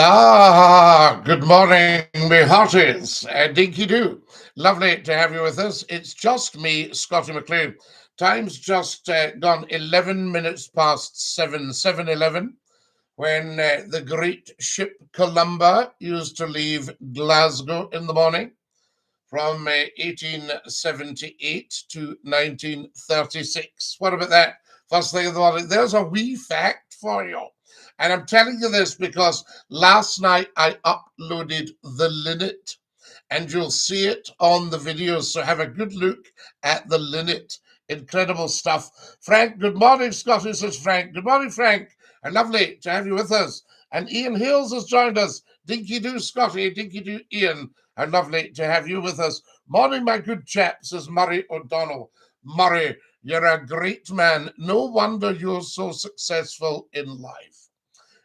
Good morning, my hearties. Dinky-Doo. Lovely to have you with us. It's just me, Scottie McCLUE. Time's just gone 11 minutes past 7:11, when the great ship Columba used to leave Glasgow in the morning from 1878 to 1936. What about that? First thing in the morning. There's a wee fact for you. And I'm telling you this because last night I uploaded the Linnet, and you'll see it on the videos. So have a good look at the Linnet. Incredible stuff. Frank, good morning, Scotty, says Frank. Good morning, Frank. And lovely to have you with us. And Ian Hills has joined us. Dinky-Doo, Scotty, Dinky-Doo, Ian. And lovely to have you with us. Morning, my good chap, says Murray O'Donnell. Murray, you're a great man. No wonder you're so successful in life,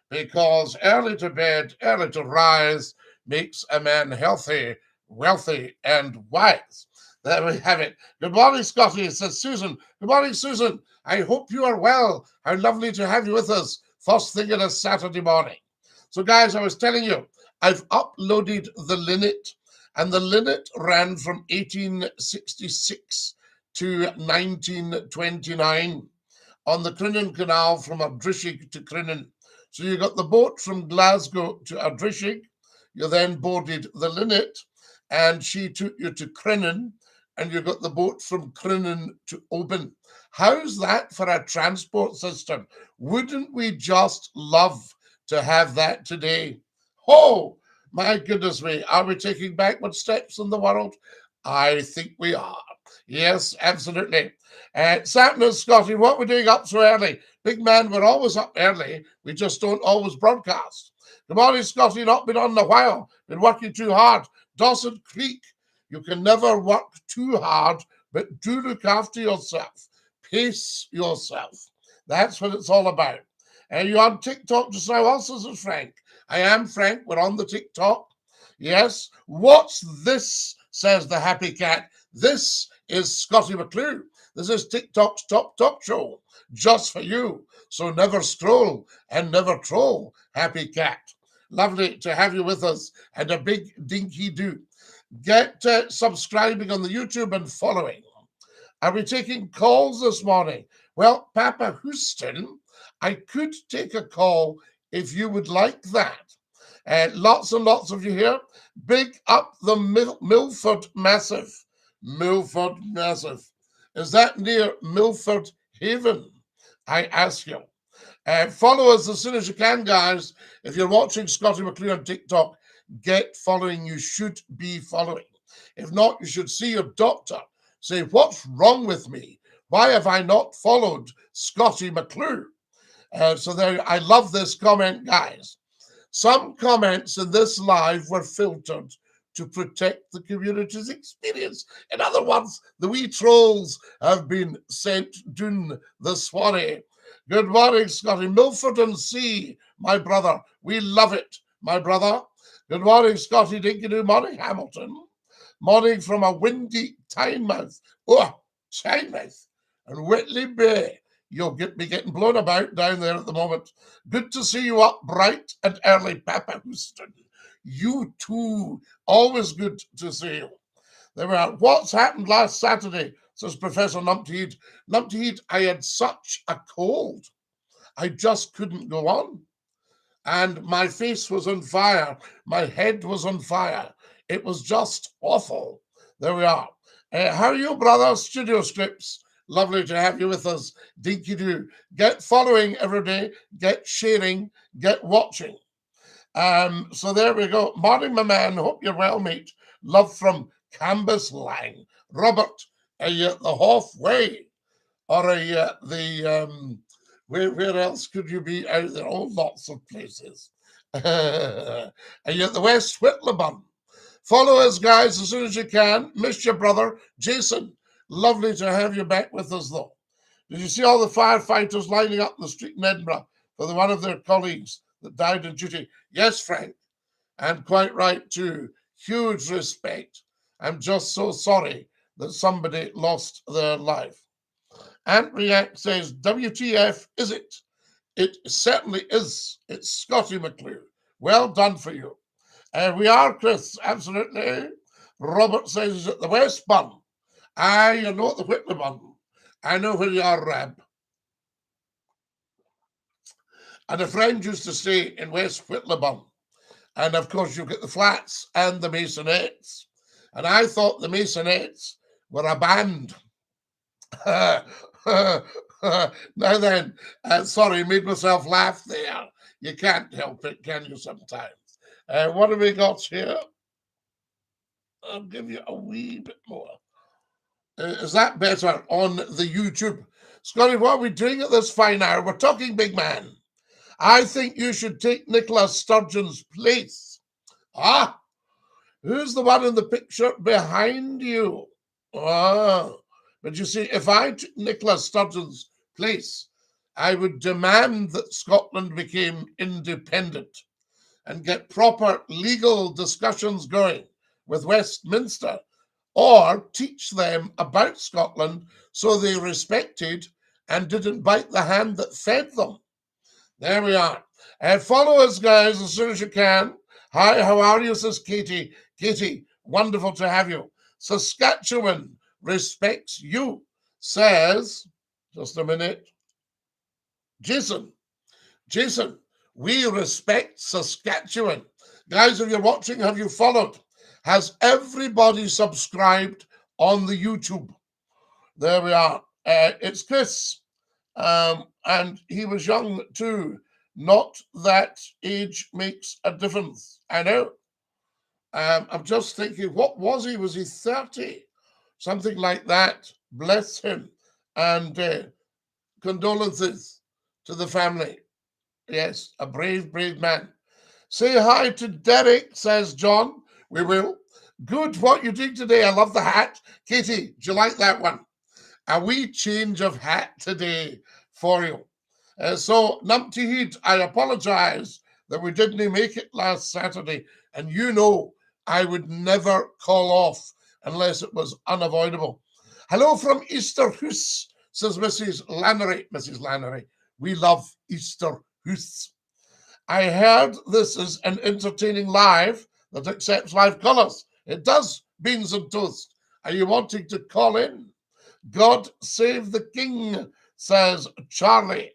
because early to bed, early to rise makes a man healthy, wealthy, and wise. There we have it. Good morning, Scotty, says Susan. Good morning, Susan. I hope you are well. How lovely to have you with us first thing on a Saturday morning. So, guys, I was telling you, I've uploaded the Linnet, and the Linnet ran from 1866 to 1929 on the Crinan Canal from Ardrishig to Crinan. So you got the boat from Glasgow to Ardrishig. You then boarded the Linnet, and she took you to Crinan, and you got the boat from Crinan to Oban. How's that for a transport system? Wouldn't we just love to have that today? Oh, my goodness me. Are we taking backward steps in the world? I think we are. Yes, absolutely. Satnus, Scotty, what we're doing up so early? Big man, we're always up early. We just don't always broadcast. Good morning, Scotty. Not been on in a while. Been working too hard. Dawson Creek, you can never work too hard, but do look after yourself. Pace yourself. That's what it's all about. And you on TikTok just now also, says Frank. I am Frank. We're on the TikTok. Yes. What's this, says the happy cat. This is Scottie McCLUE. This is TikTok's top talk show, just for you. So never scroll and never troll, happy cat. Lovely to have you with us, and a big Dinky-Doo. Get subscribing on the YouTube and following. Are we taking calls this morning? Well, Papa Houston, I could take a call if you would like that. Lots and lots of you here. Big up the Milford Massive. Milford Massive. Is that near Milford Haven? I ask you. Follow us as soon as you can, guys. If you're watching Scottie McCLUE on TikTok, get following. You should be following. If not, you should see your doctor. Say, what's wrong with me? Why have I not followed Scottie McCLUE? So there, I love this comment, guys. Some comments in this live were filtered to protect the community's experience. In other words, the wee trolls have been sent down the swanny. Good morning, Scotty. Milford and Sea, my brother. We love it, my brother. Good morning, Scotty. Dinky-Doo. Morning, Hamilton. Morning from a windy Tynemouth. Oh, Tynemouth and Whitley Bay. You'll be getting blown about down there at the moment. Good to see you up bright and early, Papa Houston. You too. Always good to see you. There we are. What's happened last Saturday, says Professor Numpty. Numpty, I had such a cold. I just couldn't go on. And my face was on fire. My head was on fire. It was just awful. There we are. How are you, brother? Studio Scripts. Lovely to have you with us. Dinky-Doo. Get following every day. Get sharing. Get watching. So there we go. Morning, my man. Hope you're well, mate. Love from Cambuslang. Robert, are you at the halfway? Or are you at the, where else could you be out there? Oh, lots of places. Are you at the West Whitlaburn? Follow us, guys, as soon as you can. Miss your brother, Jason. Lovely to have you back with us, though. Did you see all the firefighters lining up the street in Edinburgh for one of their colleagues that died in duty? Yes, Frank, and quite right too. Huge respect. I'm just so sorry that somebody lost their life. Ant React says, WTF is it? It certainly is. It's Scottie McCLUE. Well done for you. We are, Chris, absolutely. Robert says he's at the West Bun. You're not at the Whitley Bun. I know where you are, Rab. And a friend used to stay in West Whitley. And of course, you've got the Flats and the Masonettes. And I thought the Masonettes were a band. Now then, sorry, made myself laugh there. You can't help it, can you, sometimes? What have we got here? I'll give you a wee bit more. Is that better on the YouTube? Scotty, what are we doing at this fine hour? We're talking big man. I think you should take Nicola Sturgeon's place. Ah, who's the one in the picture behind you? Ah, but you see, if I took Nicola Sturgeon's place, I would demand that Scotland became independent and get proper legal discussions going with Westminster, or teach them about Scotland so they respected and didn't bite the hand that fed them. There we are. Follow us, guys, as soon as you can. Hi, how are you, says Katie. Katie, wonderful to have you. Saskatchewan respects you, says, just a minute, Jason, we respect Saskatchewan. Guys, if you're watching, have you followed? Has everybody subscribed on the YouTube? There we are. It's Chris. And he was young too. Not that age makes a difference. I know. I'm just thinking, what was he? Was he 30? Something like that. Bless him. And condolences to the family. Yes, a brave, brave man. Say hi to Derek, says John. We will. Good, what you doing today? I love the hat. Katie, do you like that one? A wee change of hat today for you. So, Numpty Heed, I apologise that we didn't make it last Saturday. And you know I would never call off unless it was unavoidable. Hello from Easterhoose, says Mrs. Lannery. Mrs. Lannery, we love Easterhoose. I heard this is an entertaining live that accepts live colours. It does, beans and toast. Are you wanting to call in? God save the king, says Charlie.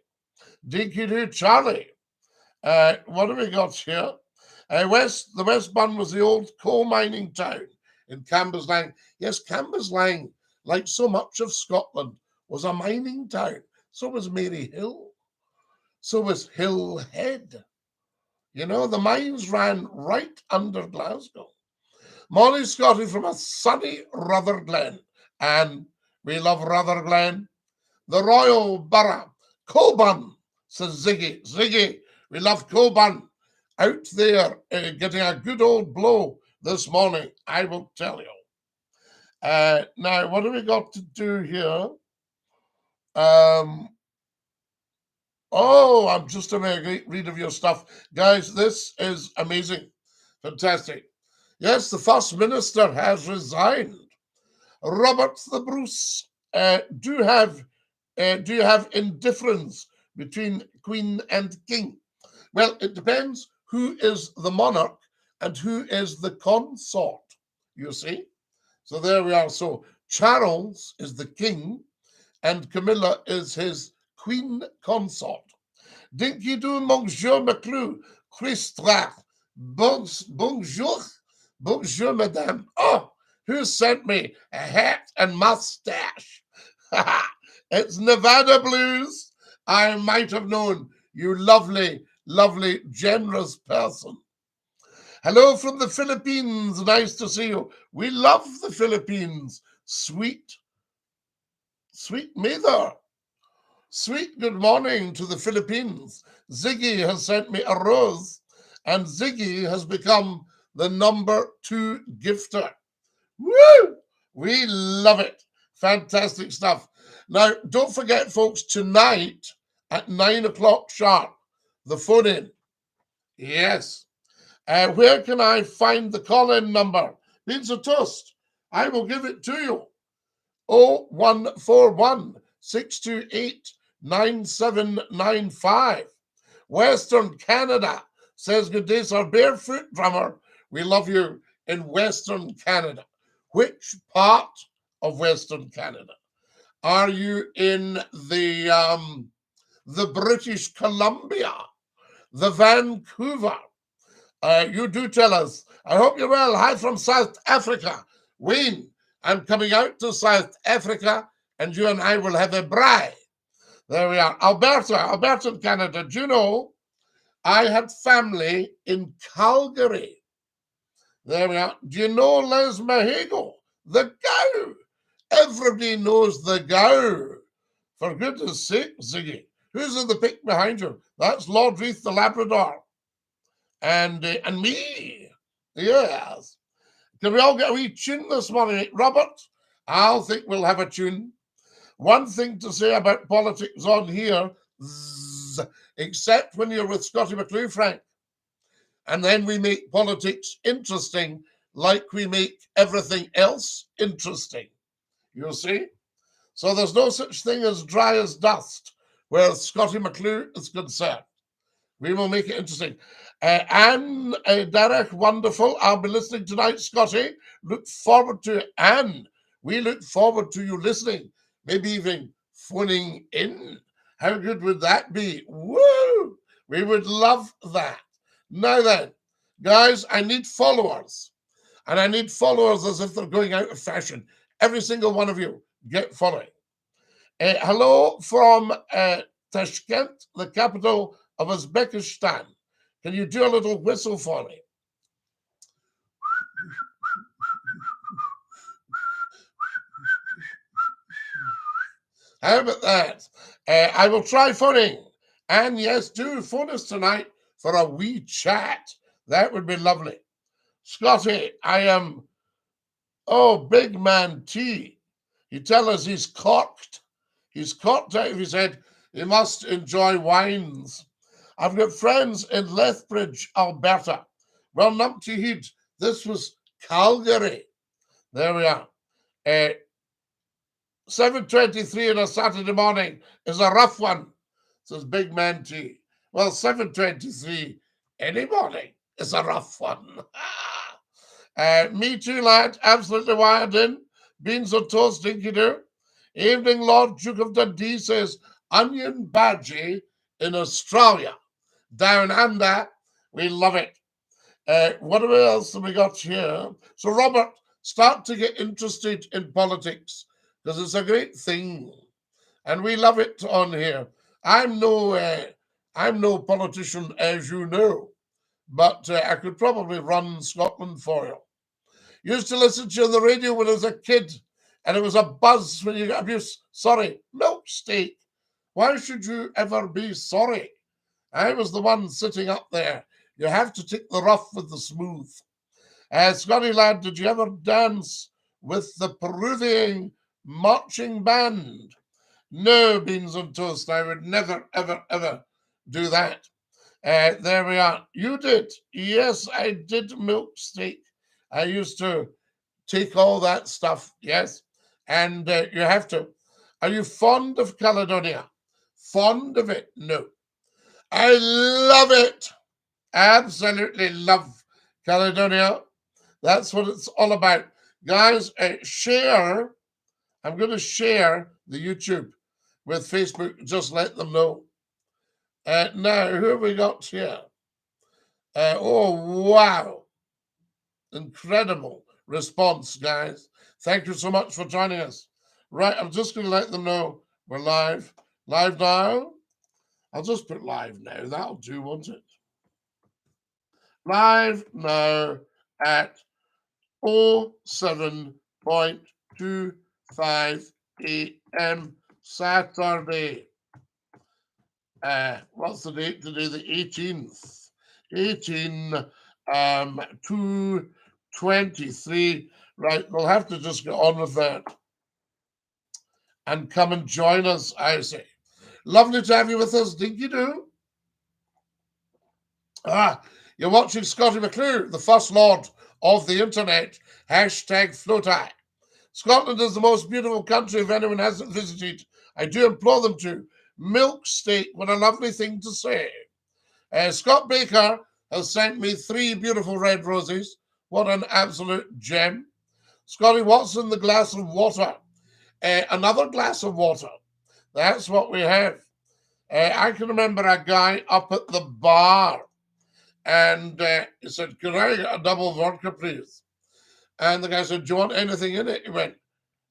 DINKY-DOO Charlie. What have we got here? The West Bun was the old coal mining town in Cambuslang. Yes, Cambuslang, like so much of Scotland, was a mining town. So was Maryhill. So was Hillhead. You know, the mines ran right under Glasgow. Molly Scotty from a sunny Rutherglen. And we love Rutherglen. The Royal Borough. Colburn, says Ziggy. Ziggy, we love Colburn. Out there getting a good old blow this morning, I will tell you. Now, what have we got to do here? Oh, I'm just having a great read of your stuff. Guys, this is amazing. Fantastic. Yes, the First Minister has resigned. Robert the Bruce, do you have indifference between Queen and King? Well, it depends who is the monarch and who is the consort, you see. So there we are. So Charles is the king and Camilla is his queen consort. DINKY-DOO, Monsieur McCLUE, Christra, bonjour, bonjour, madame. Oh, who sent me a hat and mustache? It's Nevada Blues. I might have known, you lovely, lovely, generous person. Hello from the Philippines. Nice to see you. We love the Philippines. Sweet Mother. Sweet good morning to the Philippines. Ziggy has sent me a rose, and Ziggy has become the #2 gifter. Woo! We love it. Fantastic stuff. Now, don't forget, folks, tonight at 9 o'clock sharp, the phone in. Yes. Where can I find the call-in number? Beans of Toast. I will give it to you. 0141 628 9795. Western Canada, says, good day, sir. Barefoot drummer, we love you in Western Canada. Which part of Western Canada? Are you in the British Columbia, the Vancouver? You do tell us. I hope you're well. Hi from South Africa. Wayne, I'm coming out to South Africa, and you and I will have a braai. There we are. Alberta, Canada. Do you know, I had family in Calgary. There we are. Do you know Les Mahego? The Gow. Everybody knows the Gow. For goodness sake, Ziggy. Who's in the pic behind you? That's Lord Reith the Labrador. And me. Yes. Can we all get a wee tune this morning, Robert? I'll think we'll have a tune. One thing to say about politics on here, except when you're with Scottie McCLUE, Frank. And then we make politics interesting like we make everything else interesting. You see? So there's no such thing as dry as dust where Scottie McCLUE is concerned. We will make it interesting. Anne, Derek, wonderful. I'll be listening tonight, Scottie. Look forward to it. Anne, we look forward to you listening, maybe even phoning in. How good would that be? Woo! We would love that. Now then, guys, I need followers. And I need followers as if they're going out of fashion. Every single one of you, get following. Hello from Tashkent, the capital of Uzbekistan. Can you do a little whistle for me? How about that? I will try phoning. And yes, do phone us tonight for a wee chat. That would be lovely. Scottie, I am, Big Man T. He tell us he's corked. He's corked out of his head. He must enjoy wines. I've got friends in Lethbridge, Alberta. Well, Numpty Head, this was Calgary. There we are. 7:23 on a Saturday morning is a rough one, says Big Man T. Well, 7:23 any morning is a rough one. Me too, lad. Absolutely wired in. Beans on toast, DINKY-DOO. Evening, Lord Duke of Dundee says, onion bhaji in Australia. Down under, we love it. What else have we got here? So, Robert, start to get interested in politics because it's a great thing, and we love it on here. I'm no politician, as you know, but I could probably run Scotland for you. Used to listen to you on the radio when I was a kid, and it was a buzz when you got abuse. Sorry, milk steak. Why should you ever be sorry? I was the one sitting up there. You have to take the rough with the smooth. Scotty lad, did you ever dance with the Peruvian marching band? No, Beans on Toast. I would never, ever, ever do that. There we are. You did. Yes, I did milk steak. I used to take all that stuff. Yes. And you have to. Are you fond of Caledonia? Fond of it? No. I love it. Absolutely love Caledonia. That's what it's all about. Guys, share. I'm going to share the YouTube with Facebook. Just let them know. Now, who have we got here? Oh, wow. Incredible response, guys. Thank you so much for joining us. Right, I'm just going to let them know we're live. Live now. I'll just put live now. That'll do, won't it? Live now at 07:25 a.m. Saturday. What's the date today? The 18th. 2:23. Right, we'll have to just get on with that and come and join us, I say. Lovely to have you with us, DINKY-DOO. You're watching Scottie McCLUE, the first lord of the internet. #FLOTI. Scotland is the most beautiful country if anyone hasn't visited. I do implore them to. Milk steak, what a lovely thing to say. Scott Baker, has sent me 3 beautiful red roses. What an absolute gem. Scotty, what's in the glass of water? Another glass of water. That's what we have. I can remember a guy up at the bar, and he said, "Can I get a double vodka, please?" And the guy said, "Do you want anything in it?" He went,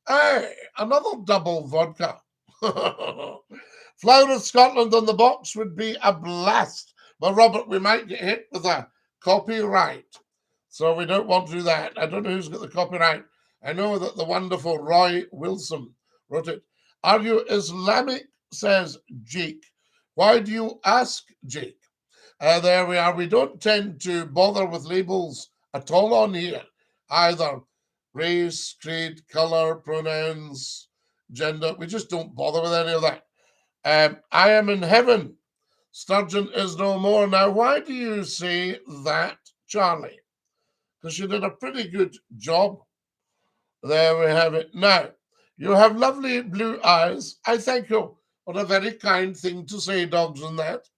"Hey, another double vodka." Flower of Scotland on the box would be a blast. But Robert, we might get hit with a copyright. So we don't want to do that. I don't know who's got the copyright. I know that the wonderful Roy Wilson wrote it. Are you Islamic? Says Jake. Why do you ask, Jake? There we are. We don't tend to bother with labels at all on here. Either race, creed, color, pronouns, gender. We just don't bother with any of that. I am in heaven. Sturgeon is no more. Now, why do you say that, Charlie? Because you did a pretty good job. There we have it. Now, you have lovely blue eyes. I thank you. What a very kind thing to say, dogs, and that.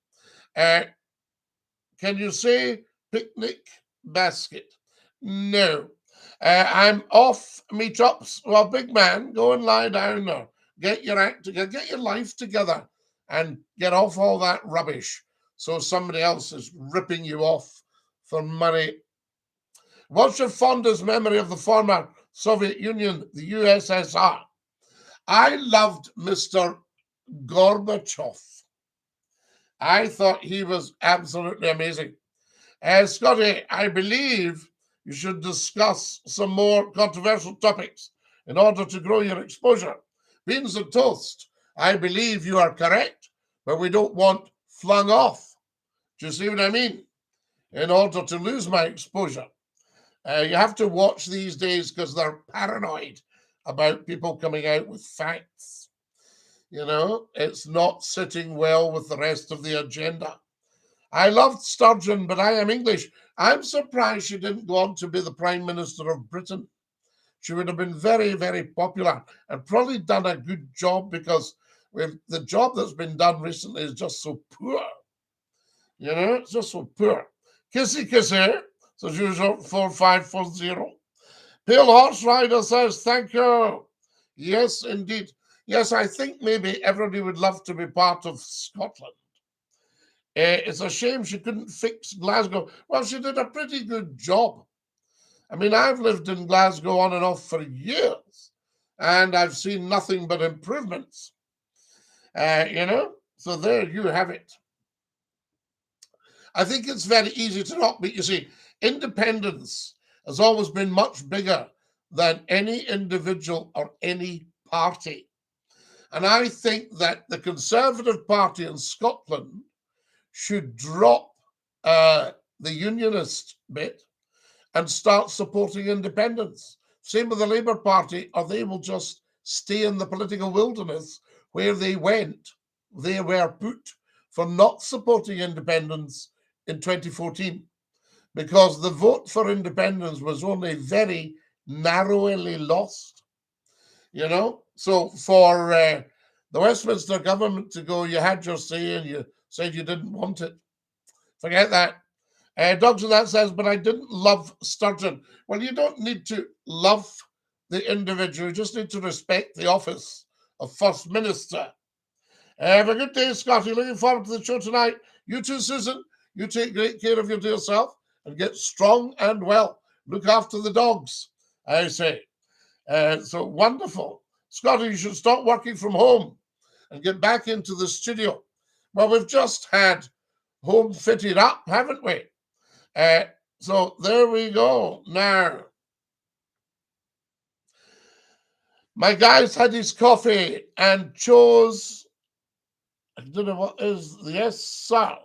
Can you say picnic basket? No. I'm off me chops. Well, big man, go and lie down there. Get your act together. Get your life together and get off all that rubbish so somebody else is ripping you off for money. What's your fondest memory of the former Soviet Union, the USSR? I loved Mr. Gorbachev. I thought he was absolutely amazing. Scotty, I believe you should discuss some more controversial topics in order to grow your exposure. Beans and toast, I believe you are correct, but we don't want flung off. Do you see what I mean? In order to lose my exposure. You have to watch these days because they're paranoid about people coming out with facts. You know, it's not sitting well with the rest of the agenda. I loved Sturgeon, but I am English. I'm surprised she didn't go on to be the Prime Minister of Britain. She would have been very, very popular and probably done a good job because the job that's been done recently is just so poor. You know, it's just so poor. Kissy, kissy, as usual, 4540. Pale Horse Rider says, thank you. Yes, indeed. Yes, I think maybe everybody would love to be part of Scotland. It's a shame she couldn't fix Glasgow. Well, she did a pretty good job. I mean, I've lived in Glasgow on and off for years, and I've seen nothing but improvements. You know, so there you have it. I think it's very easy to not be, you see, independence has always been much bigger than any individual or any party. And I think that the Conservative Party in Scotland should drop the unionist bit and start supporting independence. Same with the Labour Party, or they will just stay in the political wilderness where they went. They were put for not supporting independence in 2014 because the vote for independence was only very narrowly lost. You know, so for the Westminster government to go, you had your say and you said you didn't want it. Forget that. Dogs and that says, but I didn't love Sturgeon. Well, you don't need to love the individual. You just need to respect the office of First Minister. Have a good day, Scotty. Looking forward to the show tonight. You too, Susan. You take great care of your dear self and get strong and well. Look after the dogs, I say. So wonderful. Scotty, you should start working from home and get back into the studio. Well, we've just had home fitted up, haven't we? So there we go. Now, my guy's had his coffee and chose, I don't know what is, yes, sir.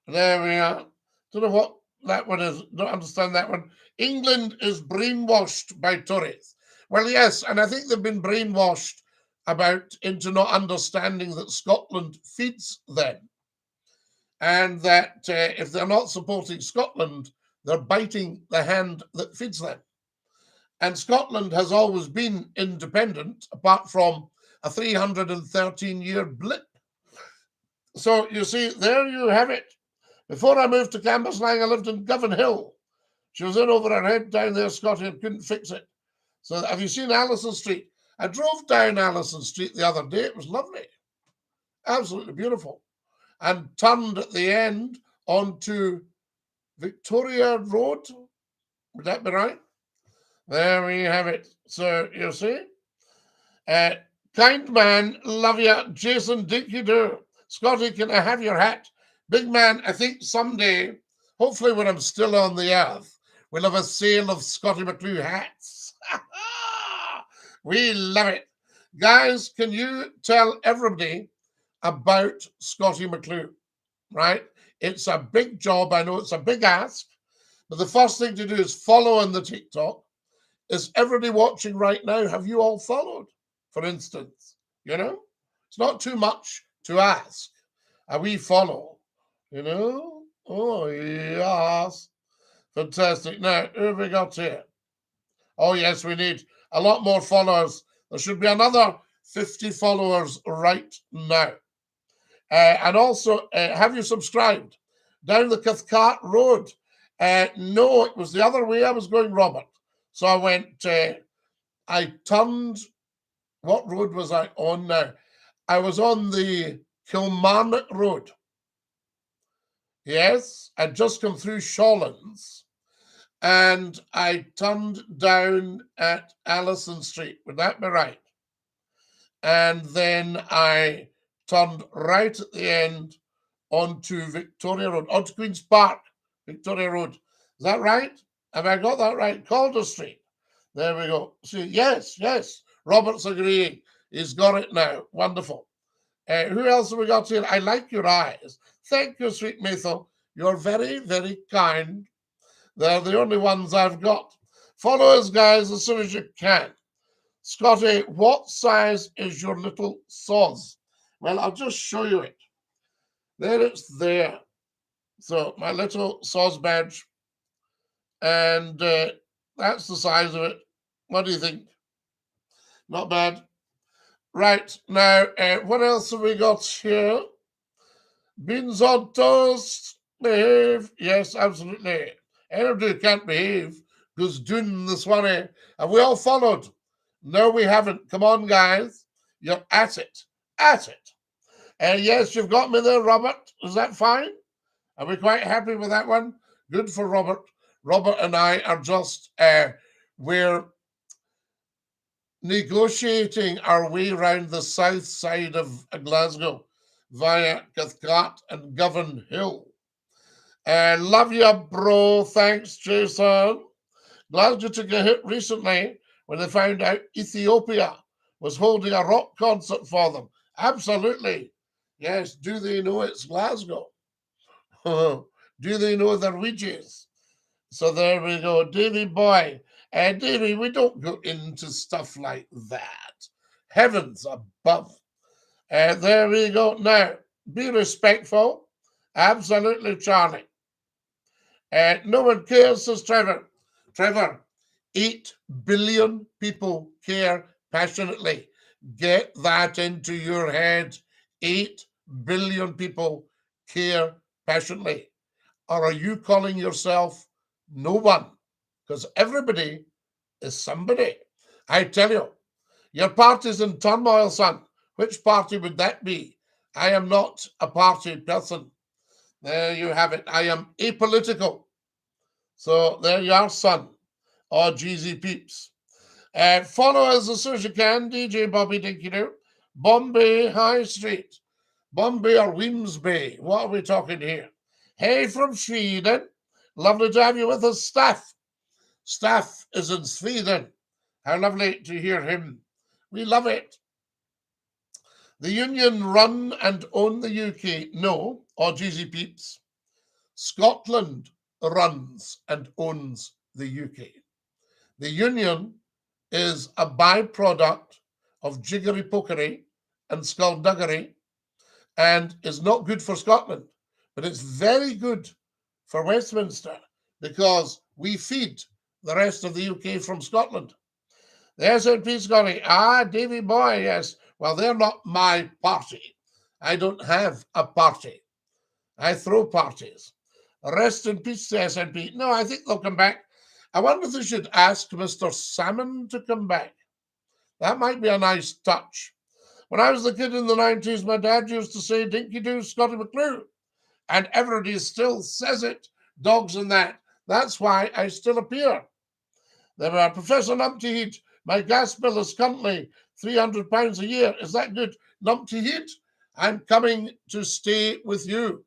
There we are. Don't know what that one is. Don't understand that one. England is brainwashed by Tories. Well, yes, and I think they've been brainwashed into not understanding that Scotland feeds them. And that if they're not supporting Scotland, they're biting the hand that feeds them. And Scotland has always been independent, apart from a 313-year blip. So you see, there you have it. Before I moved to Cambuslang, I lived in Govan Hill. She was in over her head down there, Scotty, and couldn't fix it. So have you seen Allison Street? I drove down Allison Street the other day. It was lovely. Absolutely beautiful. And turned at the end onto Victoria Road. Would that be right? There we have it. So you see. Kind man, love you, Jason Dinky-Doo. Scotty, can I have your hat? Big man, I think someday, hopefully when I'm still on the earth, we'll have a sale of Scotty McClue hats. We love it. Guys, can you tell everybody about Scotty McClue, right? It's a big job. I know it's a big ask, but the first thing to do is follow on the TikTok. Is everybody watching right now? Have you all followed, for instance? You know, it's not too much to ask. Are we follow? You know? Oh, yes. Fantastic. Now, who have we got here? Oh, yes, we need a lot more followers. There should be another 50 followers right now. And also, have you subscribed? Down the Cathcart Road. No, it was the other way I was going, Robert. So I went, I turned, what road was I on now? I was on the Kilmarnock Road. Yes, I'd just come through Shawlands and I turned down at Allison Street. Would that be right? And then I turned right at the end onto Victoria Road, onto Queen's Park, Victoria Road. Is that right? Have I got that right? Calder Street. There we go. See, yes, yes. Robert's agreeing. He's got it now. Wonderful. Who else have we got here? I like your eyes. Thank you, sweet Mathel. You're very, very kind. They're the only ones I've got. Follow us, guys, as soon as you can. Scotty, what size is your little saws? Well, I'll just show you it. There it's there. So my little saws badge. And that's the size of it. What do you think? Not bad. Right, now, what else have we got here? Beans on toast. Behave. Yes, absolutely. Anybody who can't behave goes doing this one. Have we all followed? No, we haven't. Come on, guys. You're at it. At it. And yes, you've got me there, Robert. Is that fine? Are we quite happy with that one? Good for Robert. Robert and I are just, we're negotiating our way around the south side of Glasgow via Cathcart and Govan Hill. Love you, bro. Thanks, Jason. Glasgow took a hit recently when they found out Ethiopia was holding a rock concert for them. Absolutely. Yes, do they know it's Glasgow? Do they know the Ouija's? So there we go. Davy boy. Davy, we don't go into stuff like that. Heavens above. There we go. Now, be respectful. Absolutely, Charlie. No one cares, says Trevor. Trevor, 8 billion people care passionately. Get that into your head. 8 billion people care passionately. Or are you calling yourself no one? Because everybody is somebody. I tell you, your party's in turmoil, son. Which party would that be? I am not a party person. There you have it. I am apolitical. So there you are, son. Or GZ peeps. Follow us as soon as you can. DJ Bobby Dinky-Doo. Bombay High Street. Bombay or Wimsby. What are we talking here? Hey from Sweden. Lovely to have you with us, Staff. Staff is in Sweden. How lovely to hear him. We love it. The Union run and own the UK. No, or GZ peeps. Scotland runs and owns the UK. The Union is a byproduct of jiggery-pokery and skullduggery and is not good for Scotland, but it's very good for Westminster because we feed the rest of the UK from Scotland. The SNP Scotty, Davy boy, yes. Well, they're not my party. I don't have a party. I throw parties. Rest in peace to SNP. No, I think they'll come back. I wonder if they should ask Mr. Salmon to come back. That might be a nice touch. When I was a kid in the 90s, my dad used to say, "Dinky-Doo, Scottie McClue." And everybody still says it, dogs and that. That's why I still appear. There are Professor Numpty Heat. My gas bill is currently £300 a year. Is that good? Numpty Heat, I'm coming to stay with you,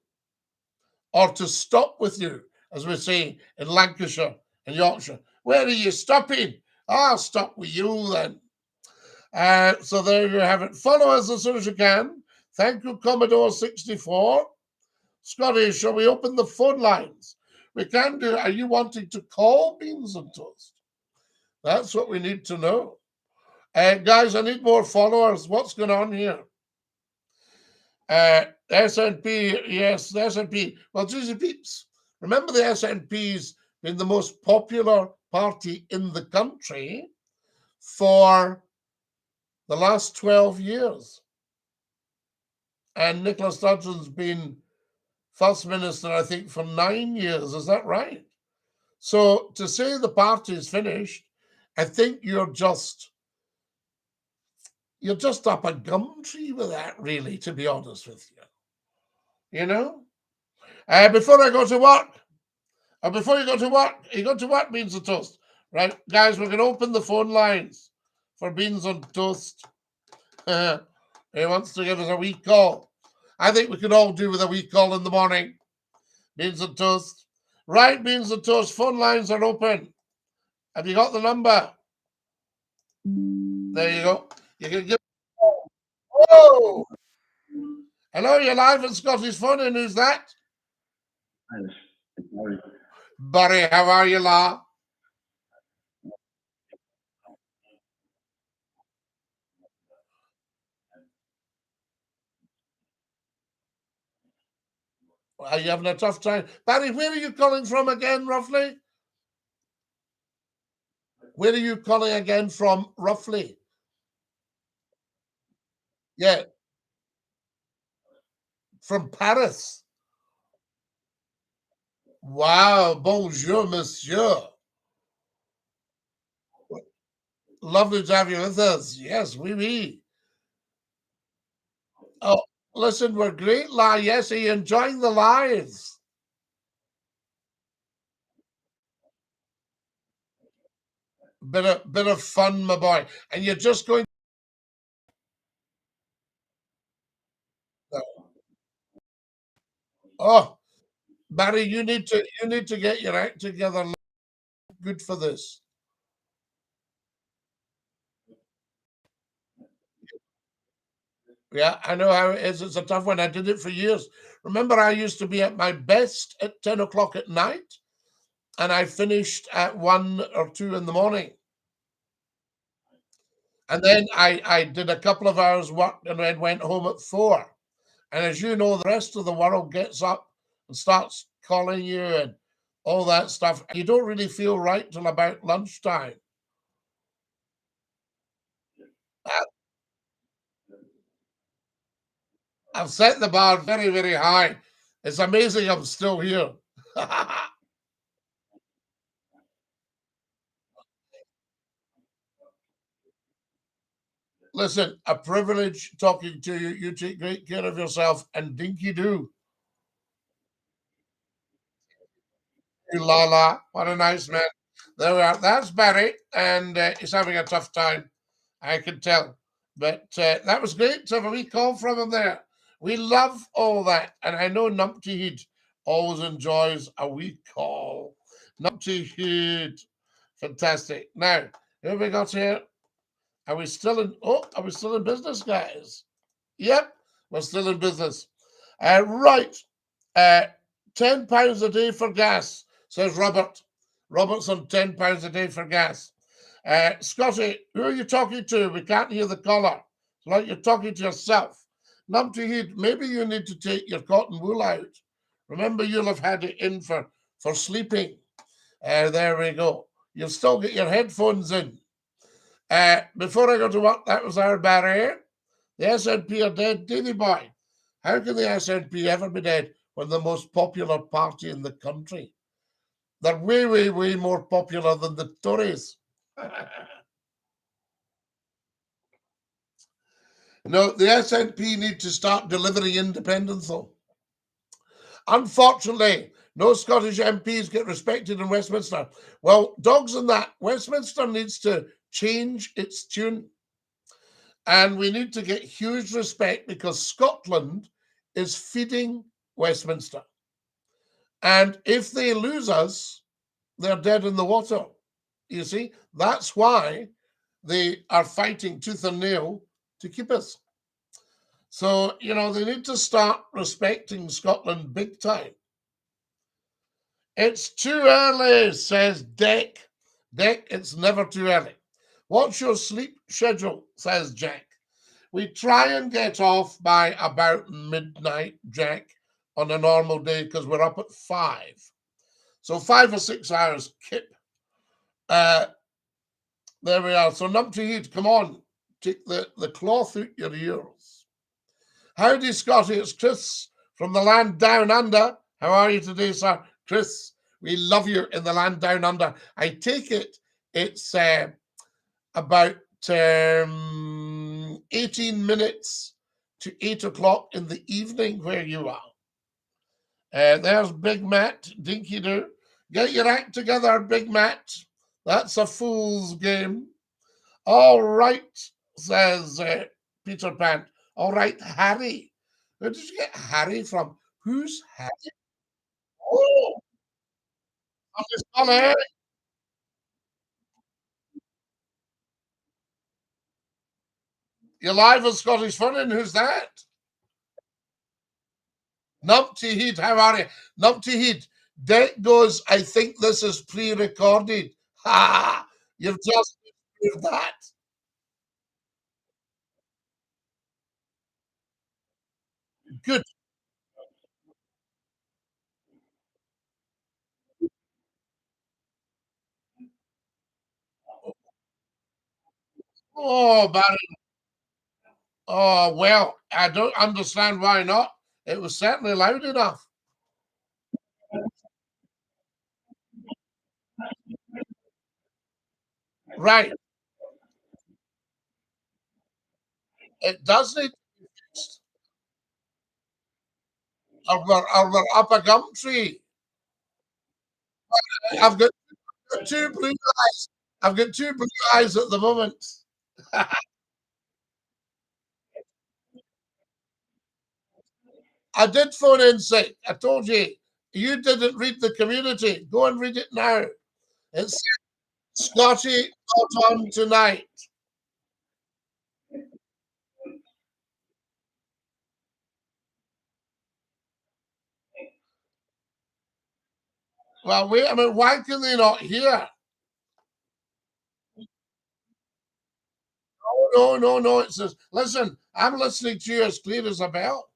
or to stop with you, as we say in Lancashire and Yorkshire. Where are you stopping? I'll stop with you then. So there you have it. Follow us as soon as you can. Thank you, Commodore 64. Scotty, shall we open the phone lines? We can do. Are you wanting to call Beans and Toast? That's what we need to know. Guys, I need more followers. What's going on here? SNP, yes, the SNP. Well, geez, peeps, remember the SNP's been the most popular party in the country for the last 12 years. And Nicola Sturgeon's been First Minister, I think, for 9 years. Is that right? So to say the party is finished, I think you're just up a gum tree with that, really, to be honest with you. You know? Before I go to work, or before you go to work, Beans and Toast. Right, guys, we're going to open the phone lines for Beans and Toast. He wants to give us a wee call. I think we can all do with a wee call in the morning. Beans and Toast. Right, Beans and Toast, phone lines are open. Have you got the number? There you go. You can give. Oh! Hello, you're live on Scotty's phone, and who's that? Barry. Barry, how are you, la? Are you having a tough time? Barry, where are you calling from again, roughly? Where are you calling again from, roughly? Yeah. From Paris. Wow. Bonjour, monsieur. Lovely to have you with us. Yes, oui. Oh, listen, we're great, la. Yes, are you enjoying the lives? Bit of fun, my boy. And you're just going. Oh, Barry, you need to get your act together. Good for this. Yeah, I know how it is. It's a tough one. I did it for years. Remember, I used to be at my best at 10 o'clock at night, and I finished at 1 or 2 in the morning. And then I did a couple of hours work and then went home at 4. And as you know, the rest of the world gets up and starts calling you and all that stuff. You don't really feel right till about lunchtime. I've set the bar very, very high. It's amazing I'm still here. Listen, a privilege talking to you. You take great care of yourself, and Dinky-Doo. Lala, what a nice man. There we are. That's Barry, and he's having a tough time. I can tell. But that was great to have a wee call from him there. We love all that. And I know Numpty Heat always enjoys a wee call. Numpty Heat. Fantastic. Now, who have we got here? Are we still in business, guys? Yep, we're still in business. Right. £10 a day for gas, says Robert. Robert's on £10 a day for gas. Scotty, who are you talking to? We can't hear the caller. It's like you're talking to yourself. Numpty Heat, maybe you need to take your cotton wool out. Remember, you'll have had it in for sleeping. There we go. You'll still get your headphones in. Before I go to work, that was our barrier. The SNP are dead. Davy boy, how can the SNP ever be dead? when the most popular party in the country. They're way, way, way more popular than the Tories. No, the SNP need to start delivering independence, though. Unfortunately, no Scottish MPs get respected in Westminster. Well, dogs on that. Westminster needs to change its tune. And we need to get huge respect because Scotland is feeding Westminster. And if they lose us, they're dead in the water. You see, that's why they are fighting tooth and nail to keep us. So, you know, they need to start respecting Scotland big time. It's too early, says Dick. Dick, it's never too early. What's your sleep schedule, says Jack. We try and get off by about midnight, Jack, on a normal day because we're up at 5. So 5 or 6 hours, Kip. There we are. So Numpty Heat, come on. Take the cloth out your ears. Howdy, Scotty. It's Chris from the land down under. How are you today, sir? Chris, we love you in the land down under. I take it it's about 18 minutes to 8 o'clock in the evening where you are. There's Big Matt, DINKY-DOO. Get your act together, Big Matt. That's a fool's game. All right, says Peter Pan. All right, Harry. Where did you get Harry from? Who's Harry? Oh, it's funny. You're live on Scottish Funnin'. Who's that? Numpty Heat, how are you? Numpty Heat, Dick goes, I think this is pre-recorded. Ha! You've just proved that. Good. Oh, Barry. Oh, well, I don't understand why not. It was certainly loud enough. Right. It does need to be fixed. Or we're up a gum tree. I've got 2 blue eyes. I've got 2 blue eyes at the moment. I did phone in sick. I told you, you didn't read the community. Go and read it now. It's Scotty got on tonight. Well, wait a minute. Why can they not hear? Oh, no, no, no. It says, listen, I'm listening to you as clear as a bell.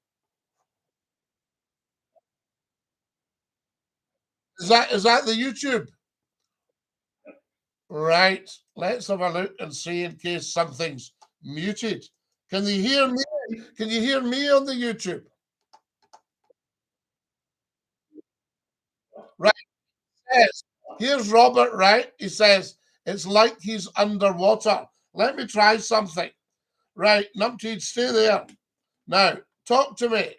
Is that the YouTube? Right. Let's have a look and see in case something's muted. Can you hear me? Can you hear me on the YouTube? Right. Yes. Here's Robert, right? He says, it's like he's underwater. Let me try something. Right. Numpty, stay there. Now, talk to me.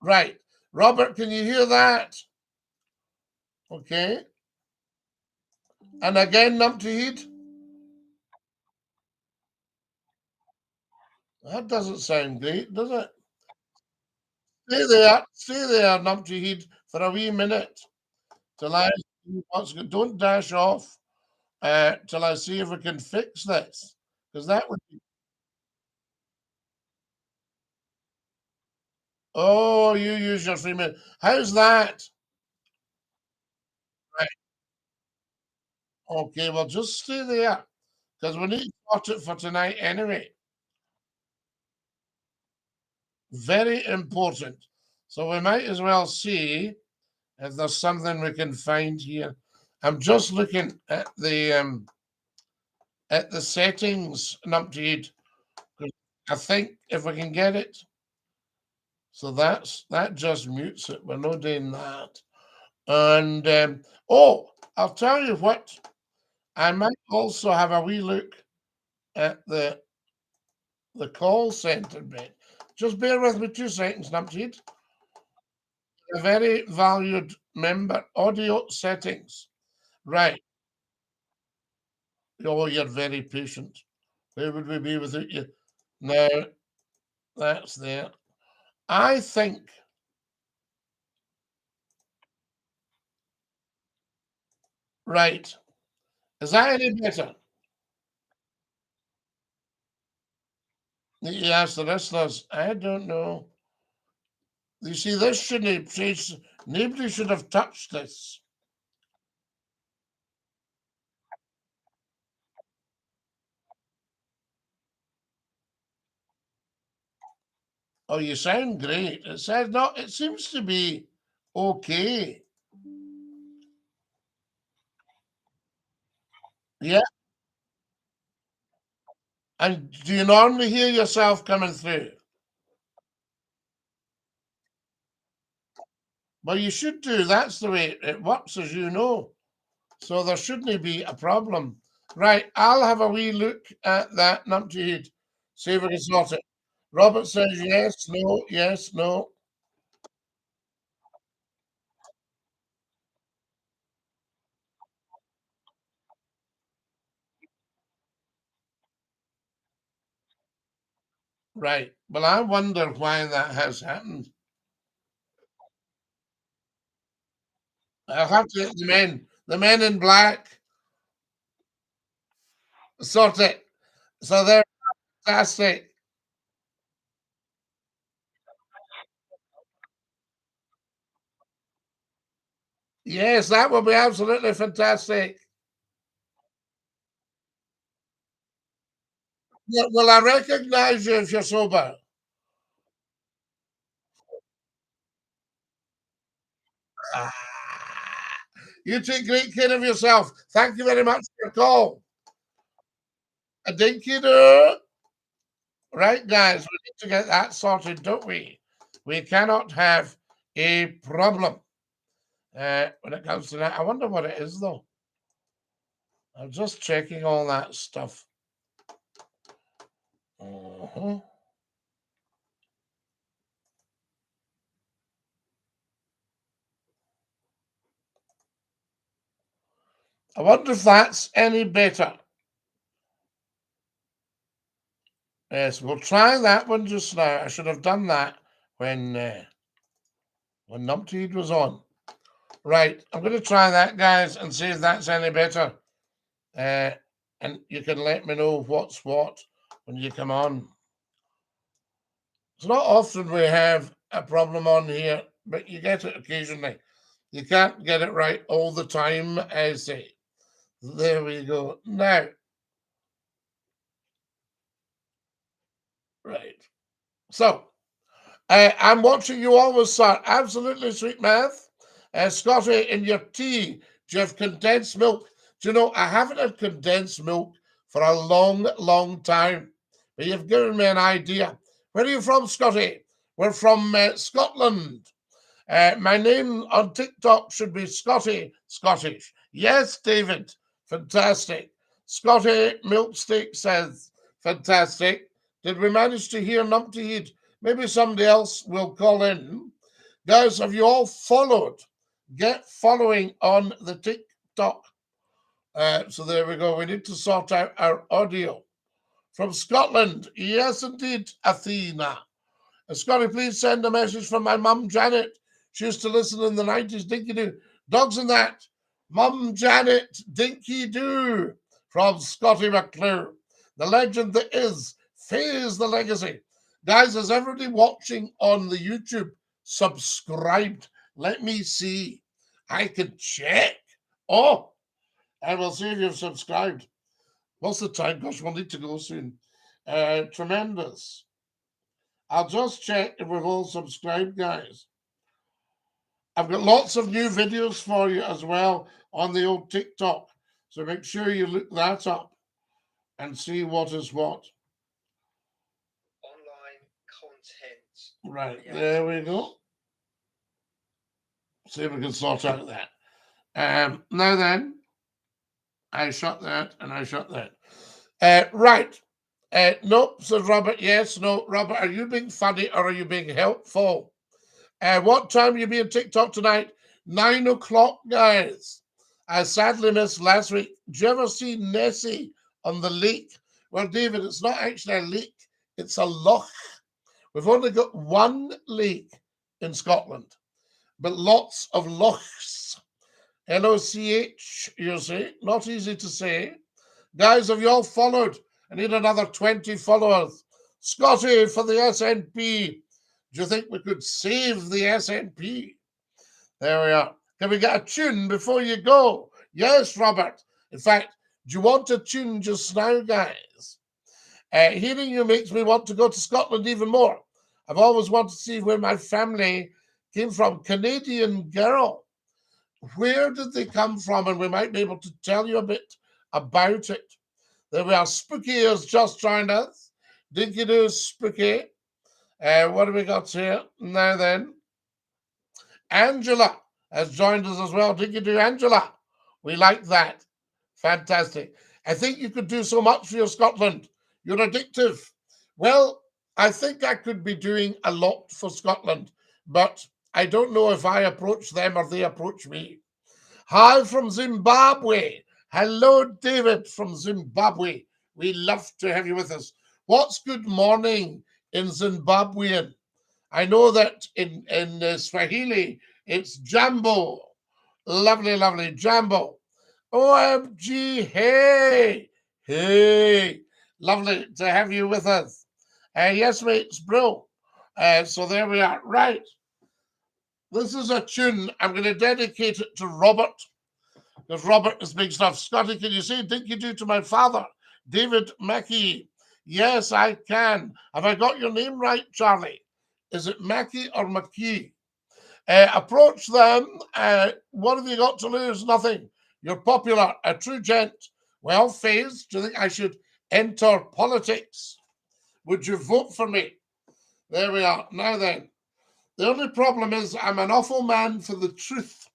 Right. Robert, can you hear that? Okay. And again, Numpty. That doesn't sound great, does it? Stay there, Numpty, for a wee minute till I don't dash off till I see if we can fix this. Because that would be, oh, you use your free minute. How's that? Right. Okay, well, just stay there because we need to sort it for tonight anyway. Very important. So we might as well see if there's something we can find here. I'm just looking at the settings, Numpty. I think if we can get it. So that just mutes it. We're not doing that. And oh, I'll tell you what. I might also have a wee look at the call center bit. Just bear with me 2 seconds, Numpty. A very valued member. Audio settings. Right. Oh, you're very patient. Where would we be without you? Now, that's there. I think. Right. Is that any better? Yes, the rest of us. I don't know. You see, this shouldn't have. Nobody should have touched this. Oh, you sound great. It says no. It seems to be okay. Yeah. And do you normally hear yourself coming through? Well, you should do. That's the way it works, as you know. So there shouldn't be a problem. Right. I'll have a wee look at that numpty head. See if we can sort it. Robert says yes, no, yes, no. Right. Well, I wonder why that has happened. I'll have to get the men in black, sort it. So they're fantastic. Yes, that will be absolutely fantastic. Yeah, will I recognize you if you're sober? Ah, you take great care of yourself. Thank you very much for your call. A dinky-doo. Right, guys, we need to get that sorted, don't we? We cannot have a problem when it comes to that. I wonder what it is, though. I'm just checking all that stuff. Uh-huh. I wonder if that's any better. Yes, we'll try that one just now. I should have done that when Numpty was on. Right, I'm going to try that, guys, and see if that's any better. And you can let me know what's what when you come on. It's not often we have a problem on here, but you get it occasionally. You can't get it right all the time, I say. There we go. Now, right. So, I'm watching you always, sir. Absolutely sweet math. Scotty, in your tea, do you have condensed milk? Do you know, I haven't had condensed milk for a long, long time. But you've given me an idea. Where are you from, Scotty? We're from Scotland. My name on TikTok should be Scotty Scottish. Yes, David. Fantastic. Scotty Milksteak says, fantastic. Did we manage to hear Numpty Head? Maybe somebody else will call in. Guys, have you all followed? Get following on the TikTok. So there we go. We need to sort out our audio. From Scotland. Yes, indeed, Athena. Scotty, please send a message from my mum, Janet. She used to listen in the 90s. Dinky-Doo. Dogs and that. Mum Janet, Dinky-Doo. From Scotty McClue. The legend that is. Phase the legacy. Guys, is everybody watching on the YouTube subscribed? Let me see. I can check. Oh, I will see if you've subscribed. What's the time? Gosh, we'll need to go soon. Tremendous. I'll just check if we've all subscribed, guys. I've got lots of new videos for you as well on the old TikTok. So make sure you look that up and see what is what. Right, there we go. See if we can sort out that. Now then, I shut that and I shut that. Right. Nope, says Robert. Yes, no. Robert, are you being funny or are you being helpful? What time will you be on TikTok tonight? 9 o'clock, guys. I sadly missed last week. Did you ever see Nessie on the lake? Well, David, it's not actually a lake. It's a loch. We've only got one lake in Scotland, but lots of lochs. L-O-C-H, you see. Not easy to say. Guys, have you all followed? I need another 20 followers. Scotty for the SNP. Do you think we could save the SNP? There we are. Can we get a tune before you go? Yes, Robert. In fact, do you want a tune just now, guys? Hearing you makes me want to go to Scotland even more. I've always wanted to see where my family came from. Canadian girl. Where did they come from? And we might be able to tell you a bit about it. There we are. Spooky has just joined us. DINKY-DOO Spooky. What have we got here? Now then. Angela has joined us as well. DINKY-DOO Angela. We like that. Fantastic. I think you could do so much for your Scotland. You're addictive. Well, I think I could be doing a lot for Scotland, but I don't know if I approach them or they approach me. Hi from Zimbabwe. Hello, David from Zimbabwe. We love to have you with us. What's good morning in Zimbabwean? I know that in Swahili, it's Jambo. Lovely, lovely Jambo. OMG, hey, hey. Lovely to have you with us. Yes, mates, bro. So there we are. Right. This is a tune. I'm going to dedicate it to Robert, because Robert is big stuff. Scotty, can you say DINKY-DOO to my father, David Mackey? Yes, I can. Have I got your name right, Charlie? Is it Mackey or McCLUE? Approach them. What have you got to lose? Nothing. You're popular, a true gent. Well, Faze, do you think I should enter politics? Would you vote for me? There we are. Now then, the only problem is I'm an awful man for the truth.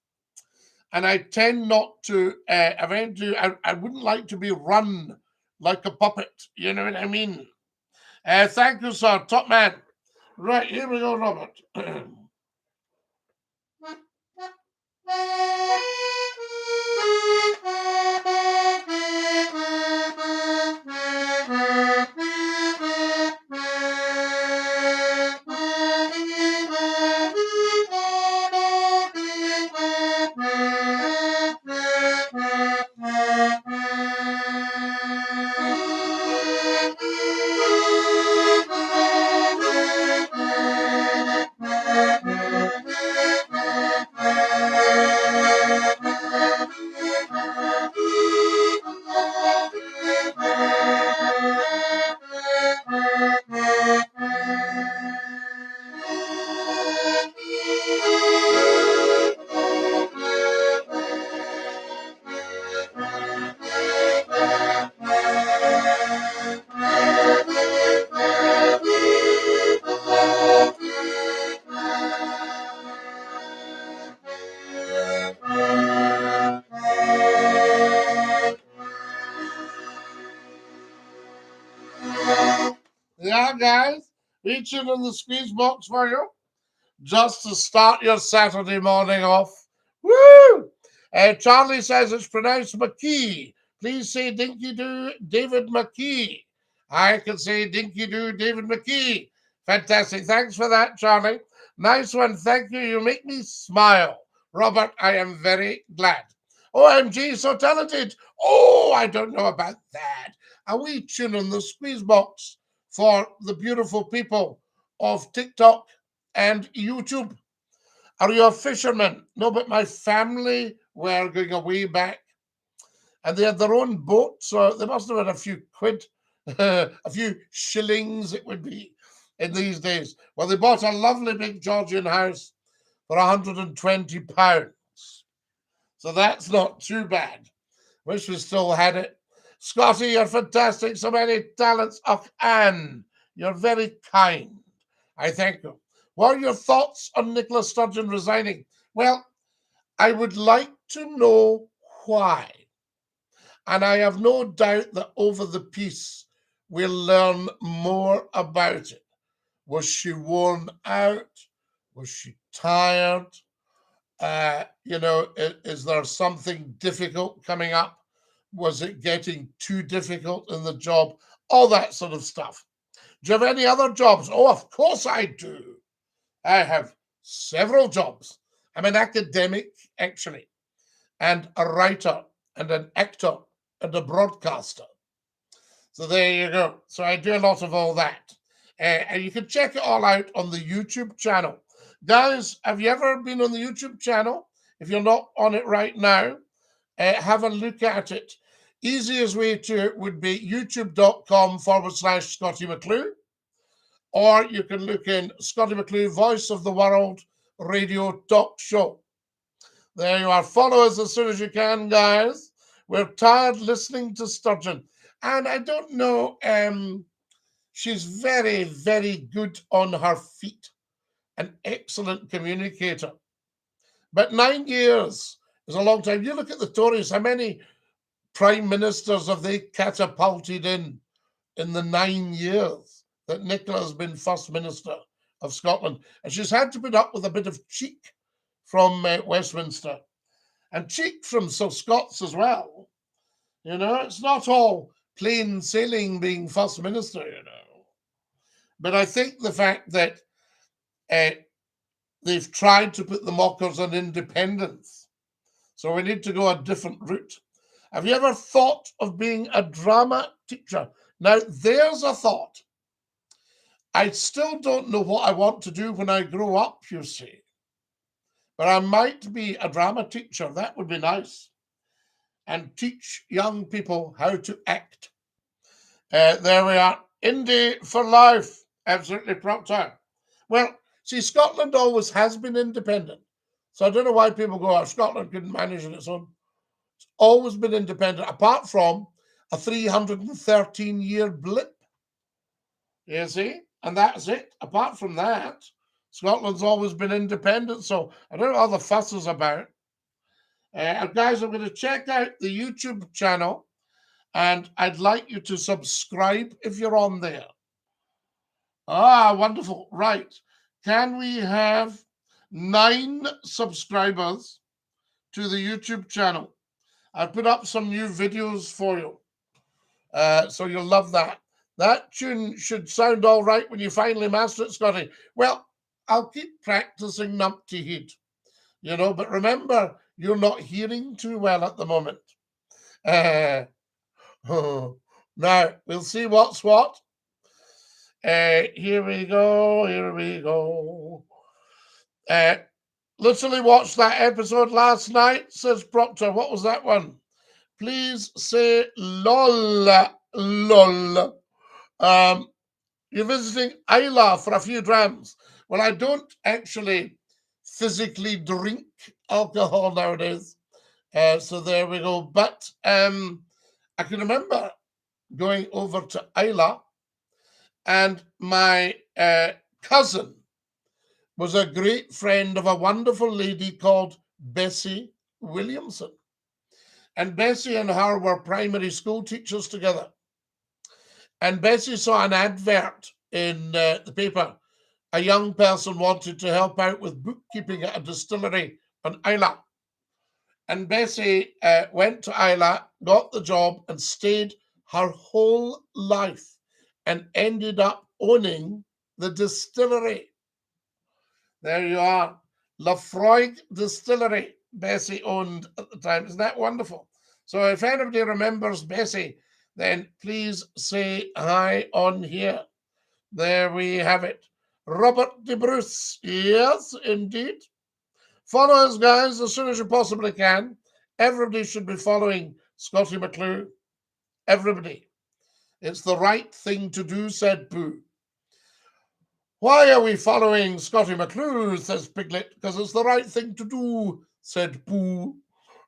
And I tend not to, I wouldn't like to be run like a puppet. You know what I mean? Thank you, sir. Top man. Right, here we go, Robert. Yeah, guys, reaching in the squeeze box for you, just to start your Saturday morning off. Woo! Charlie says it's pronounced McKee. Please say DINKY-DOO David McKee. I can say DINKY-DOO David McKee. Fantastic. Thanks for that, Charlie. Nice one. Thank you. You make me smile. Robert, I am very glad. OMG, so talented. Oh, I don't know about that. A wee tune in the squeeze box for the beautiful people of TikTok and YouTube. Are you a fisherman? No, but my family were going away back and they had their own boat, so they must have had a few quid, a few shillings it would be in these days. Well, they bought a lovely big Georgian house for £120. So that's not too bad. Wish we still had it. Scotty, you're fantastic. So many talents. Oh, Anne, you're very kind. I thank you. What are your thoughts on Nicola Sturgeon resigning? Well, I would like to know why. And I have no doubt that over the piece, we'll learn more about it. Was she worn out? Was she tired? Is there something difficult coming up? Was it getting too difficult in the job? All that sort of stuff. Do you have any other jobs? Oh, of course I do. I have several jobs. I'm an academic, actually, and a writer, and an actor, and a broadcaster. So there you go. So I do a lot of all that. And you can check it all out on the YouTube channel. Guys, have you ever been on the YouTube channel? If you're not on it right now, have a look at it. Easiest way to it would be youtube.com/Scottie McClue. Or you can look in Scottie McClue, Voice of the World Radio Talk Show. There you are. Follow us as soon as you can, guys. We're tired listening to Sturgeon. And I don't know, she's very, very good on her feet. An excellent communicator. But 9 years is a long time. You look at the Tories, how many prime ministers have they catapulted in the 9 years that Nicola has been First Minister of Scotland? And she's had to put up with a bit of cheek from Westminster and cheek from Sir Scots as well. You know, it's not all plain sailing being First Minister, you know. But I think the fact that they've tried to put the mockers on independence. So we need to go a different route. Have you ever thought of being a drama teacher? Now, there's a thought. I still don't know what I want to do when I grow up, you see. But I might be a drama teacher. That would be nice. And teach young people how to act. There we are. Indie for life. Absolutely Proctor. Well, see, Scotland always has been independent. So I don't know why people go, oh, Scotland couldn't manage on its own. It's always been independent, apart from a 313-year blip. You see? And that's it. Apart from that, Scotland's always been independent. So I don't know what all the fuss is about. Guys, I'm going to check out the YouTube channel, and I'd like you to subscribe if you're on there. Ah, wonderful. Right. Can we have 9 subscribers to the YouTube channel? I've put up some new videos for you. So you'll love that. That tune should sound all right when you finally master it, Scottie. Well, I'll keep practicing numpty head, you know, but remember, you're not hearing too well at the moment. Now, we'll see what's what. Here we go. Here we go. Literally watched that episode last night, says Proctor. What was that one? Please say lol. Lol. You're visiting Isla for a few drams. Well, I don't actually physically drink alcohol nowadays. So there we go. But I can remember going over to Isla, and my cousin was a great friend of a wonderful lady called Bessie Williamson. And Bessie and her were primary school teachers together. And Bessie saw an advert in the paper. A young person wanted to help out with bookkeeping at a distillery on Isla. And Bessie went to Isla, got the job, and stayed her whole life and ended up owning the distillery. There you are. Lafroig Distillery, Bessie owned at the time. Isn't that wonderful? So if anybody remembers Bessie, then please say hi on here. There we have it. Robert de Bruce. Yes, indeed. Follow us, guys, as soon as you possibly can. Everybody should be following Scottie McClue. Everybody. It's the right thing to do, said Pooh. Why are we following Scottie McClue, says Piglet? Because it's the right thing to do, said Pooh.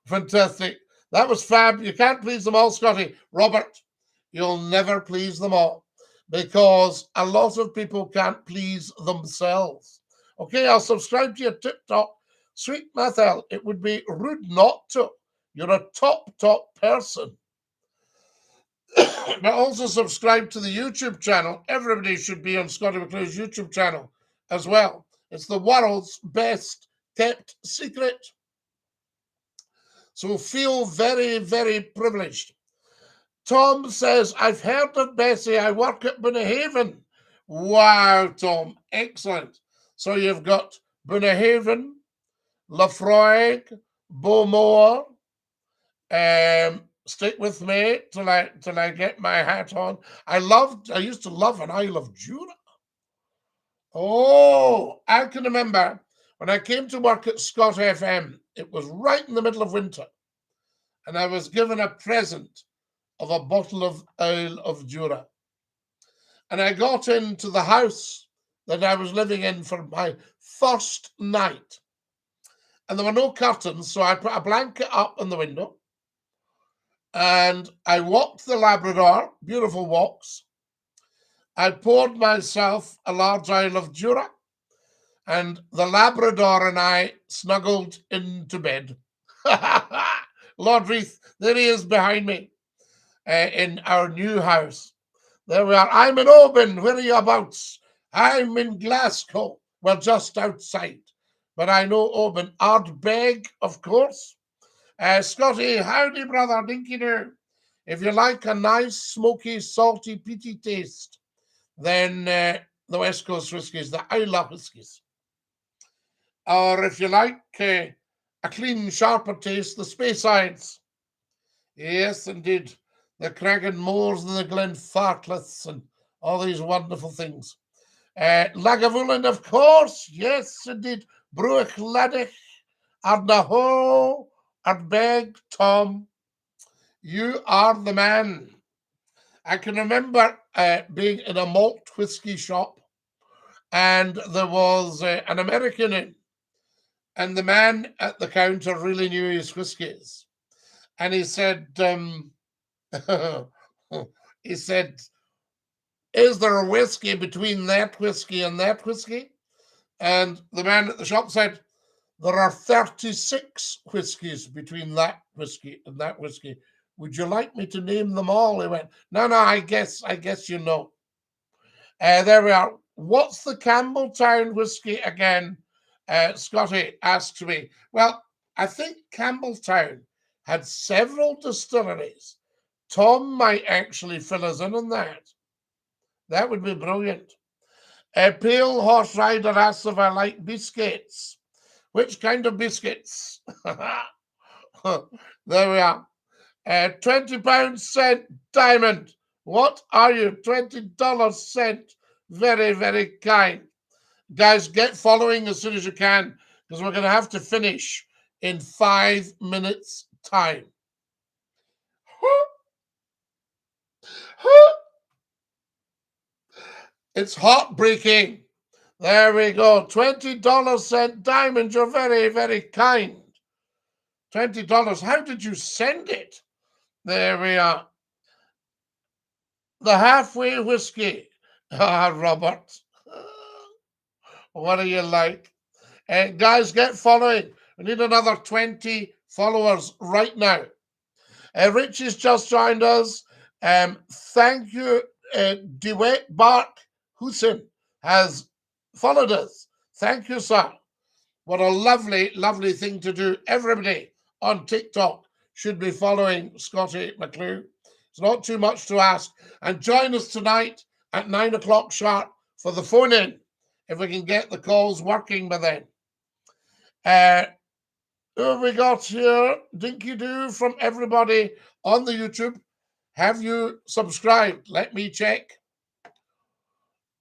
Fantastic. That was fab. You can't please them all, Scottie. Robert, you'll never please them all, because a lot of people can't please themselves. Okay, I'll subscribe to your TikTok. Sweet Mathel, it would be rude not to. You're a top person. But also subscribe to the YouTube channel. Everybody should be on Scottie McClue's YouTube channel as well. It's the world's best kept secret. So feel very, very privileged. Tom says, I've heard of Bessie. I work at Bunnahaven. Wow, Tom. Excellent. So you've got Bunnahaven, Lafroig, Beaumore. Stick with me till I get my hat on. I used to love an Isle of Jura. Oh, I can remember when I came to work at Scott FM, it was right in the middle of winter, and I was given a present of a bottle of Isle of Jura. And I got into the house that I was living in for my first night. And there were no curtains, so I put a blanket up on the window. And I walked the Labrador, beautiful walks. I poured myself a large Isle of Jura, and the Labrador and I snuggled into bed. Lord Reith, there he is behind me in our new house. There we are. I'm in Oban. Where are you abouts? I'm in Glasgow. Well, just outside. But I know Oban. Ardbeg, of course. Scotty, howdy, brother. Dinky-Doo. If you like a nice, smoky, salty, peaty taste, then the West Coast whiskies, the Isla whiskies. Or if you like a clean, sharper taste, the Speyside. Yes, indeed. The Craggin Moors and the Glenfarclas and all these wonderful things. Lagavulin, of course. Yes, indeed. Bruich Ladich, Ardaho, Ardbeg, Tom. You are the man. I can remember being in a malt whiskey shop, and there was an American in, and the man at the counter really knew his whiskies. And he said, he said, is there a whiskey between that whiskey and that whiskey? And the man at the shop said, there are 36 whiskies between that whiskey and that whiskey. Would you like me to name them all? He went, no, I guess you know. There we are. What's the Campbelltown whiskey again? Scotty asked me. Well, I think Campbelltown had several distilleries. Tom might actually fill us in on that. That would be brilliant. Pale Horse Rider asks if I like biscuits. Which kind of biscuits? There we are. 20 pounds cent diamond. What are you? $20 cent. Very, very kind. Guys, get following as soon as you can, because we're going to have to finish in 5 minutes' time. It's heartbreaking. There we go. $20 cent diamond. You're very, very kind. $20. How did you send it? There we are. The halfway whiskey. Ah, Robert. What are you like? Guys, get following. We need another 20 followers right now. Richie's just joined us. Thank you. DeWitt Bark Hussein has followed us. Thank you, sir. What a lovely, lovely thing to do. Everybody on TikTok should be following Scottie McClue. It's not too much to ask. And join us tonight at 9 o'clock sharp for the phone-in, if we can get the calls working by then. Who have we got here? Dinky-Doo from everybody on the YouTube. Have you subscribed? Let me check.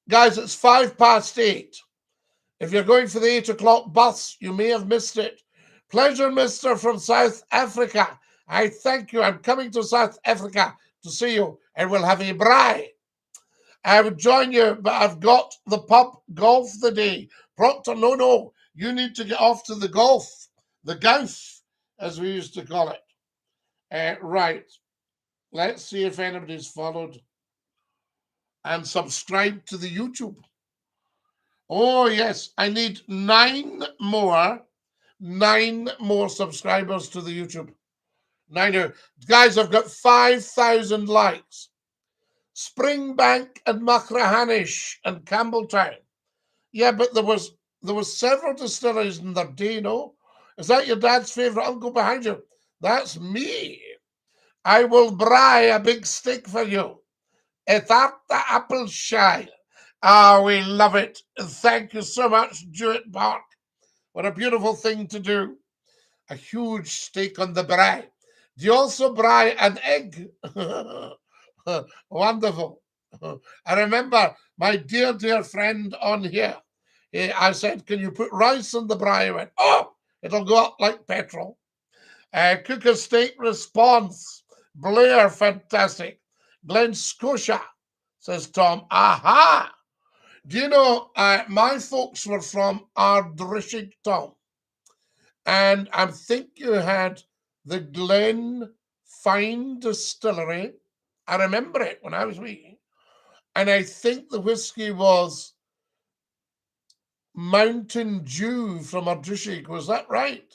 Guys, it's 8:05. If you're going for the 8 o'clock bus, you may have missed it. Pleasure, mister, from South Africa. I thank you. I'm coming to South Africa to see you, and we'll have a braai. I would join you, but I've got the pub golf the day. Proctor, no, you need to get off to the golf, as we used to call it. Right. Let's see if anybody's followed and subscribed to the YouTube. Oh, yes. I need 9 more subscribers to the YouTube. 9. Guys, I've got 5,000 likes. Springbank and Machrahanish and Campbelltown. Yeah, but there was several distilleries in there. Do you know? Is that your dad's favourite uncle behind you? That's me. I will braai a big steak for you. It's at the apple shy. Ah, we love it. Thank you so much, Jewett Park. What a beautiful thing to do. A huge steak on the braai. Do you also braai an egg? Wonderful. I remember my dear friend on here. I said, can you put rice in the braai? He went, oh, it'll go up like petrol. Cook a steak response. Blair, fantastic. Glen Scotia, says Tom. Aha! Do you know, my folks were from Ardrishig, Tom. And I think you had the Glen Fine Distillery. I remember it when I was wee. And I think the whiskey was Mountain Dew from Ardrishig. Was that right?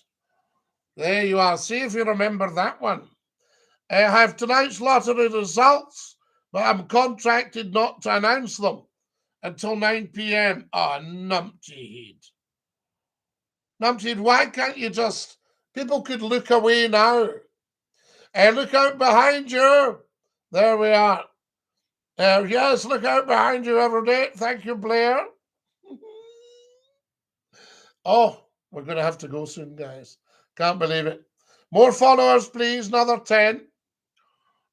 There you are. See if you remember that one. I have tonight's lottery results, but I'm contracted not to announce them until 9 p.m. Oh, numpty head. Why can't you just... People could look away now. Look out behind you. There we are. Yes, look out behind you every day. Thank you, Blair. Oh, we're going to have to go soon, guys. Can't believe it. More followers, please. Another 10.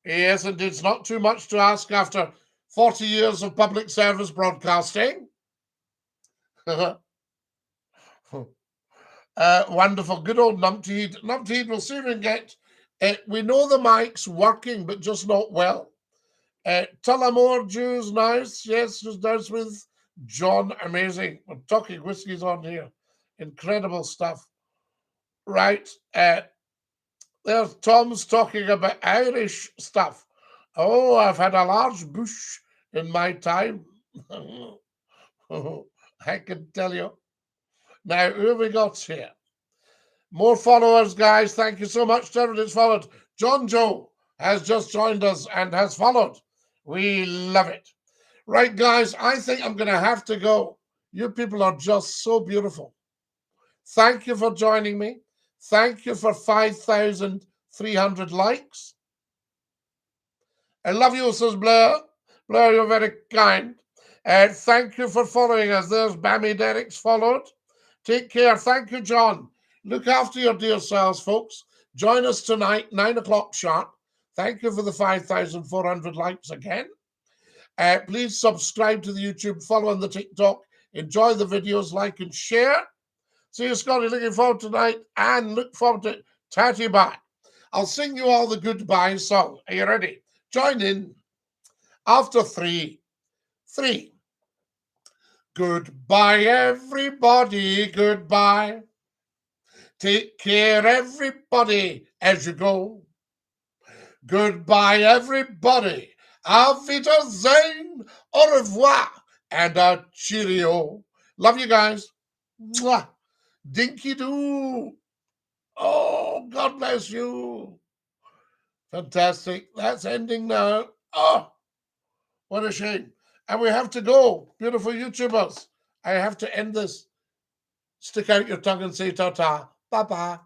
Yes, indeed. It's not too much to ask after 40 years of public service broadcasting. Wonderful. Good old Numpty. Numpty, we'll see if we can get... we know the mic's working, but just not well. Tullamore Jews nice. Yes, just nice with John. Amazing. We're talking whiskies on here. Incredible stuff. Right. There's Tom's talking about Irish stuff. Oh, I've had a large bush in my time. I can tell you. Now, who have we got here? More followers, guys. Thank you so much to everyone who's followed. John Joe has just joined us and has followed. We love it. Right, guys, I think I'm going to have to go. You people are just so beautiful. Thank you for joining me. Thank you for 5,300 likes. I love you, says Blair. Blair, you're very kind. Thank you for following us. There's Bammy Derek's followed. Take care. Thank you, John. Look after your dear selves, folks. Join us tonight, 9 o'clock sharp. Thank you for the 5,400 likes again. Please subscribe to the YouTube, follow on the TikTok. Enjoy the videos, like and share. See you, Scotty. Looking forward tonight and look forward to Tatty Bye. I'll sing you all the goodbye song. Are you ready? Join in. After 3. 3. Goodbye, everybody. Goodbye. Take care, everybody, as you go. Goodbye, everybody. Auf Wiedersehen, au revoir, and a cheerio. Love you guys. Mwah. Dinky-Doo. Oh, God bless you. Fantastic. That's ending now. Oh, what a shame. And we have to go. Beautiful YouTubers. I have to end this. Stick out your tongue and say ta-ta. Bye-bye.